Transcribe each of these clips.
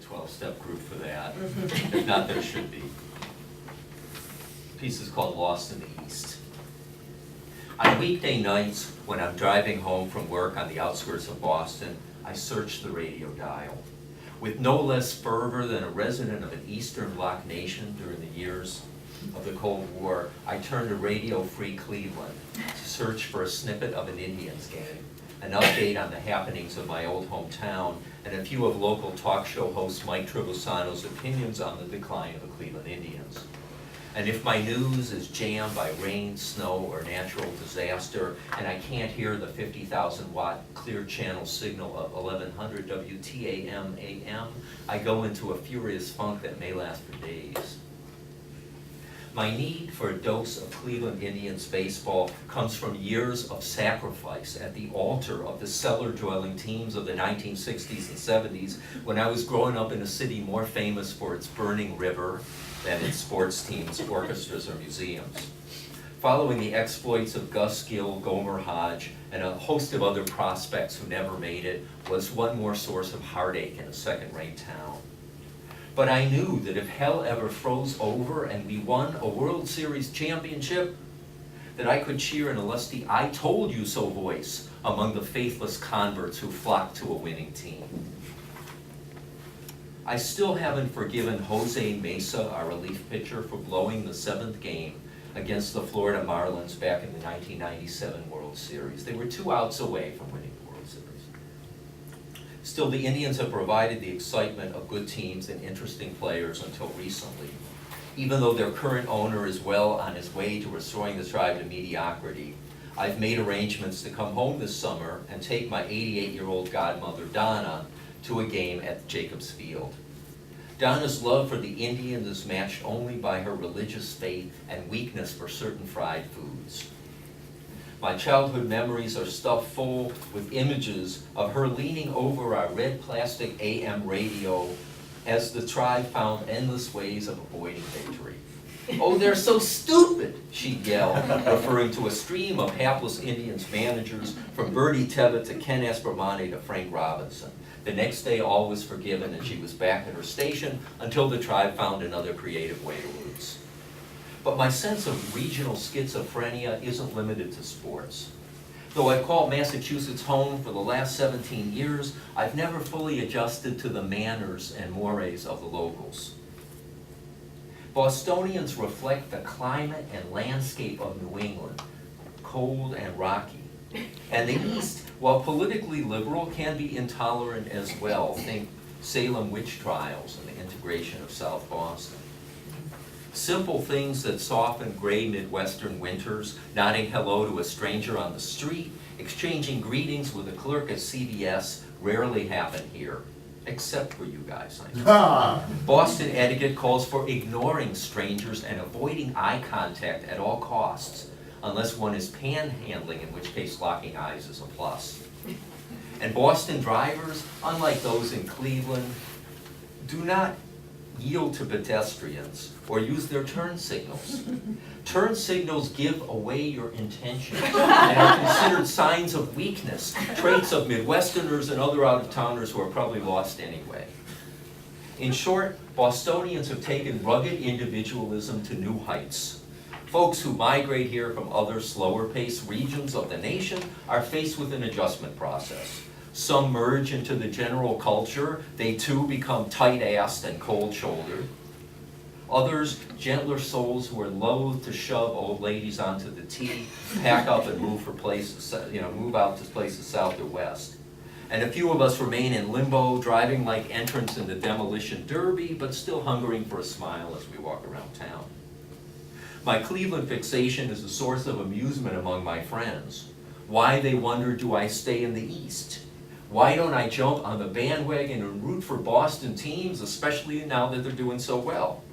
12-step group for that. If not, there should be. The piece is called Lost in the East. On weekday nights, when I'm driving home from work on the outskirts of Boston, I search the radio dial. With no less fervor than a resident of an Eastern Bloc nation during the years of the Cold War, I turn to Radio Free Cleveland to search for a snippet of an Indians game, an update on the happenings of my old hometown, and a few of local talk show host Mike Trevosano's opinions on the decline of the Cleveland Indians. And if my news is jammed by rain, snow, or natural disaster, and I can't hear the 50,000-watt clear channel signal of 1100 WTAM AM, I go into a furious funk that may last for days. My need for a dose of Cleveland Indians baseball comes from years of sacrifice at the altar of the cellar-dwelling teams of the 1960s and 70s when I was growing up in a city more famous for its burning river than its sports teams, orchestras, or museums. Following the exploits of Gus Gill, Gomer Hodge, and a host of other prospects who never made it was one more source of heartache in a second-rate town. But I knew that if hell ever froze over and we won a World Series championship, that I could cheer in a lusty "I told you so" voice among the faithless converts who flocked to a winning team. I still haven't forgiven Jose Mesa, our relief pitcher, for blowing the 7th game against the Florida Marlins back in the 1997 World Series. They were 2 outs away from winning the World Series. Still, the Indians have provided the excitement of good teams and interesting players until recently. Even though their current owner is well on his way to restoring the tribe to mediocrity, I've made arrangements to come home this summer and take my 88-year-old godmother, Donna, to a game at Jacobs Field. Donna's love for the Indians is matched only by her religious faith and weakness for certain fried foods. My childhood memories are stuffed full with images of her leaning over our red plastic AM radio as the tribe found endless ways of avoiding victory. "Oh, they're so stupid," she'd yell, referring to a stream of hapless Indians managers from Bertie Tebbett to Ken Espromonte to Frank Robinson. The next day, all was forgiven, and she was back at her station until the tribe found another creative way to lose. But my sense of regional schizophrenia isn't limited to sports. Though I've called Massachusetts home for the last 17 years, I've never fully adjusted to the manners and mores of the locals. Bostonians reflect the climate and landscape of New England, cold and rocky. And the East, while politically liberal, can be intolerant as well. Think Salem witch trials and the integration of South Boston. Simple things that soften gray Midwestern winters, nodding hello to a stranger on the street, exchanging greetings with a clerk at CVS, rarely happen here. Except for you guys, I know. Boston etiquette calls for ignoring strangers and avoiding eye contact at all costs, unless one is panhandling, in which case locking eyes is a plus. And Boston drivers, unlike those in Cleveland, do not yield to pedestrians or use their turn signals. Turn signals give away your intention and are considered signs of weakness, traits of Midwesterners and other out-of-towners who are probably lost anyway. In short, Bostonians have taken rugged individualism to new heights. Folks who migrate here from other slower-paced regions of the nation are faced with an adjustment process. Some merge into the general culture. They too become tight-assed and cold-shouldered. Others, gentler souls who are loath to shove old ladies onto the tee, pack up and move out to places south or west. And a few of us remain in limbo, driving like entrants in the demolition derby, but still hungering for a smile as we walk around town. My Cleveland fixation is a source of amusement among my friends. Why, they wonder, do I stay in the East? Why don't I jump on the bandwagon and root for Boston teams, especially now that they're doing so well?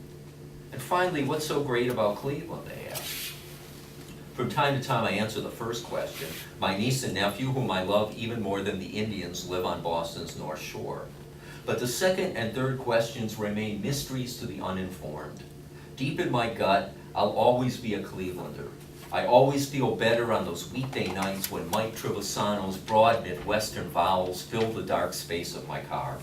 And finally, what's so great about Cleveland, they ask. From time to time, I answer the first question. My niece and nephew, whom I love even more than the Indians, live on Boston's North Shore. But the second and third questions remain mysteries to the uninformed. Deep in my gut, I'll always be a Clevelander. I always feel better on those weekday nights when Mike Trevosano's broad Midwestern vowels fill the dark space of my car.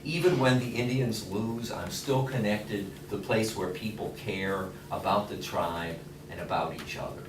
Even when the Indians lose, I'm still connected to the place where people care about the tribe and about each other.